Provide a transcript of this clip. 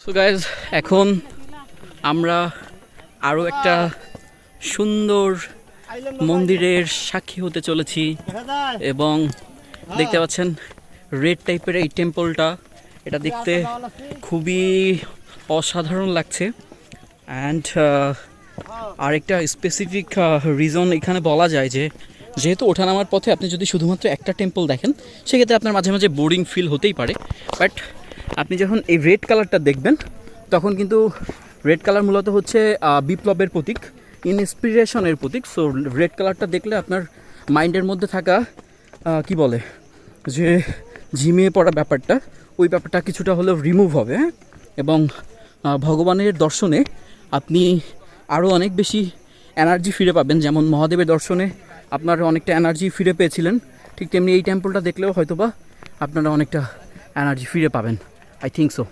So guys, এখন আমরা আরও একটা সুন্দর মন্দিরের সাক্ষী হতে চলেছি এবং দেখতে পাচ্ছেন রেড টাইপের এই টেম্পলটা, এটা দেখতে খুবই অসাধারণ লাগছে। অ্যান্ড আরেকটা স্পেসিফিক রিজন এখানে বলা যায় যে যেহেতু ওঠানামার পথে আপনি যদি শুধুমাত্র একটা টেম্পল দেখেন সেক্ষেত্রে আপনার মাঝে মাঝে বোরিং ফিল হতেই পারে, বাট আপনি যখন এই রেড কালারটা দেখবেন তখন কিন্তু রেড কালার মূলত হচ্ছে বিপ্লবের প্রতীক, ইন্সপিরেশনের প্রতীক। সো রেড কালারটা দেখলে আপনার মাইন্ডের মধ্যে থাকা কি বলে যে ঝিমিয়ে পড়া ব্যাপারটা, ওই ব্যাপারটা কিছুটা হলেও রিমুভ হবে, হ্যাঁ? এবং ভগবানের দর্শনে আপনি আরও অনেক বেশি এনার্জি ফিরে পাবেন। যেমন মহাদেবের দর্শনে আপনারা অনেকটা এনার্জি ফিরে পেয়েছিলেন, ঠিক তেমনি এই টেম্পলটা দেখলেও হয়তোবা আপনারা অনেকটা এনার্জি ফিরে পাবেন। I think so.